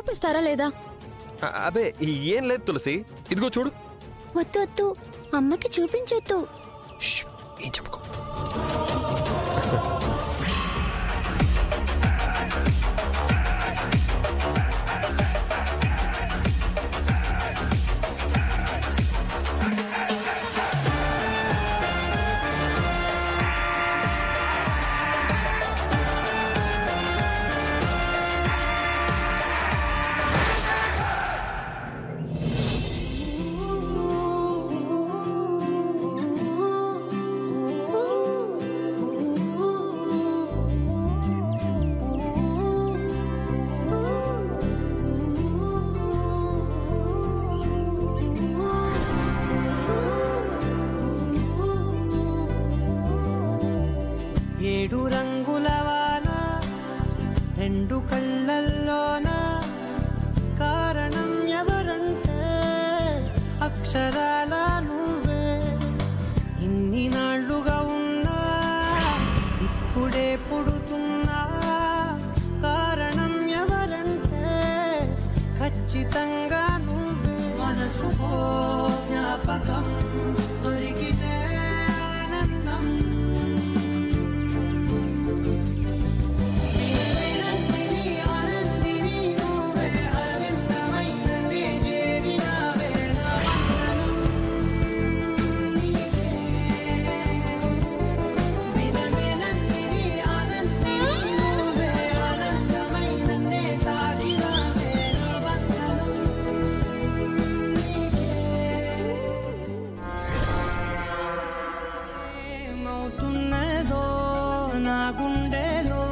చూపిస్తారా లేదా? అబే ఏం లేదు తులసి, ఇదిగో చూడు. వద్దు వద్దు, అమ్మకి చూపించొద్దు. ఏం చెప్పుకో. ఏడు రంగుల వాన రెండు కళ్ళల్లోన, కారణం ఎవరంటే అక్షరాల నువ్వే. ఇన్ని నాళ్లుగా ఉన్నా ఇప్పుడే పుడుతున్నా, కారణం ఎవరంటే ఖచ్చితంగా నువ్వే. మనసుకో జ్ఞాపకం దొరికితే ఆనందం, నా గుండెలో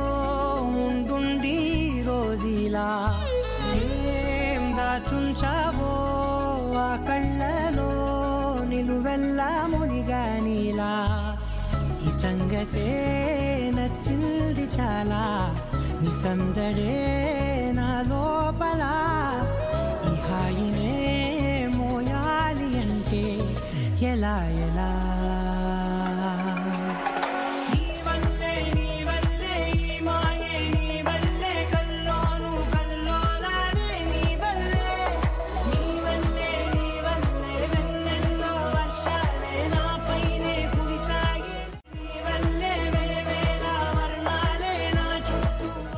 ఉండుండి రోజీలా. ఏం దాచుంచావో ఆ కళ్ళలో నిలువెల్లా మునిగానిలా. ఈ సంగతే నచ్చింది చాలా, నీ సందడే నా లోపల. ఈ హాయినే మోయాలి అంటే ఎలా ఎలా.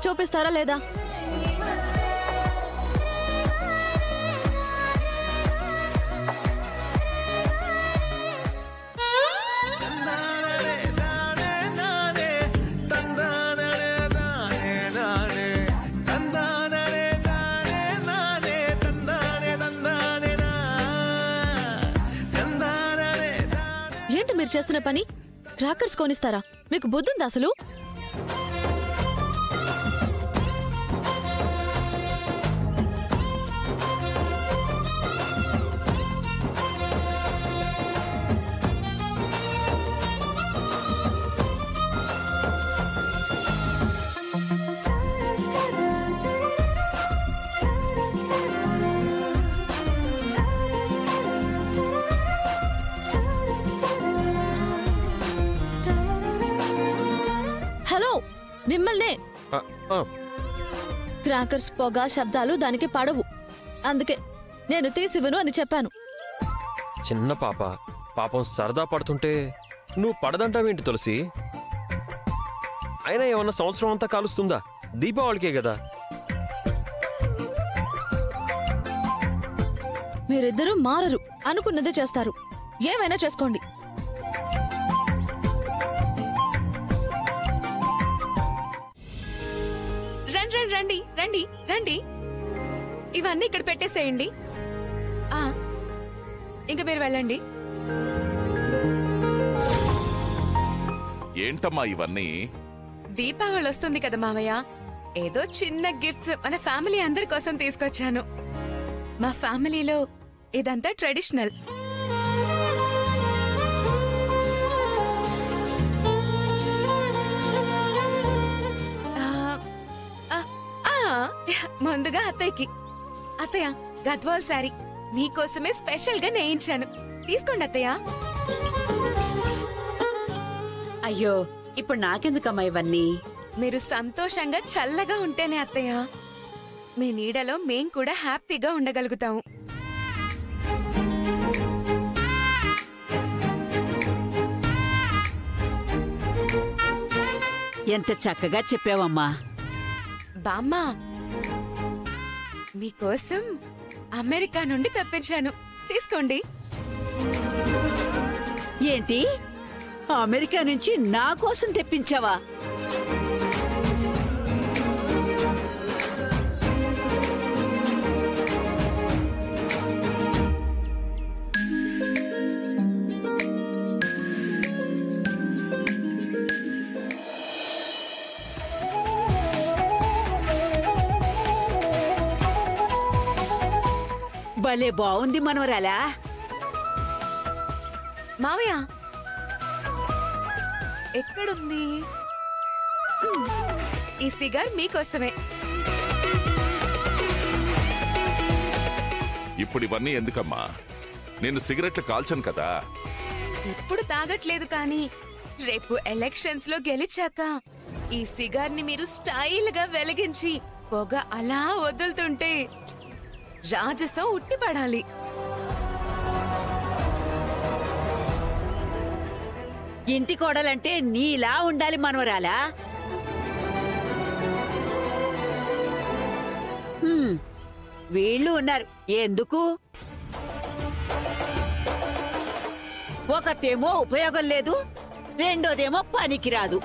చూపిస్తారా లేదా? ఏంటి మీరు చేస్తున్న పని? క్రాకర్స్ కొనిస్తారా? మీకు బుద్ధుందా అసలు? మిమ్మల్నే. క్రాకర్స్ పొగ శబ్దాలు దానికి పడవు, అందుకే నేను తీసివ్వను అని చెప్పాను. చిన్న పాప పాపం సరదా పడుతుంటే నువ్వు పడదంటావేంటి తులసి? అయినా ఏమన్నా సంవత్సరం అంతా కాలుస్తుందా? దీపావళికే కదా. మీరిద్దరూ మారరు, అనుకున్నదే చేస్తారు. ఏమైనా చేసుకోండి. రండి రండి రండి, ఇవన్నీ ఇక్కడ పెట్టేసేయండి. ఇంకా మీరు వెళ్ళండి. ఏంటమ్మా ఇవన్నీ? దీపావళి వస్తుంది కదా మామయ్య, ఏదో చిన్న గిఫ్ట్స్ మన ఫ్యామిలీ అందరి కోసం తీసుకొచ్చాను. మా ఫ్యామిలీలో ఇదంతా ట్రెడిషనల్. ముందుగా అత్తయ్యకి. అత్తయ్య, గద్వాల్ శారీ మీకోసమే స్పెషల్ గా నేయించాను, తీసుకోండి అత్తయ్య. అయ్యో, ఇప్పుడు నాకెందుకమ్మా ఇవన్నీ? మీరు సంతోషంగా చల్లగా ఉంటేనే అత్తయ్య. మీ నీడలో మేం కూడా హ్యాపీగా ఉండగలుగుతాము. ఎంత చక్కగా చెప్పావమ్మా. బామ్మ, మీకోసం అమెరికా నుండి తెప్పించాను, తీసుకోండి. ఏంటి, అమెరికా నుంచి నా కోసం తెప్పించావా? భలే బాగుంది మనవరాలా. మావయ్య, ఎక్కడుంది? ఈ సిగార్ మీకోసమే. ఇప్పుడు ఇవన్నీ ఎందుకమ్మా? నేను సిగరెట్లు కాల్చను కదా. ఇప్పుడు తాగట్లేదు, కానీ రేపు ఎలక్షన్స్ లో గెలిచాక ఈ సిగార్ ని మీరు స్టైల్ గా వెలిగించి పొగ అలా వదులుతుంటే రాజసం ఉట్టిపడాలి. ఇంటి కోడలంటే నీలా ఉండాలి మనవరాలా. వీళ్ళు ఉన్నారు ఎందుకు? ఒకటేమో ఉపయోగం లేదు, రెండోదేమో పనికిరాదు.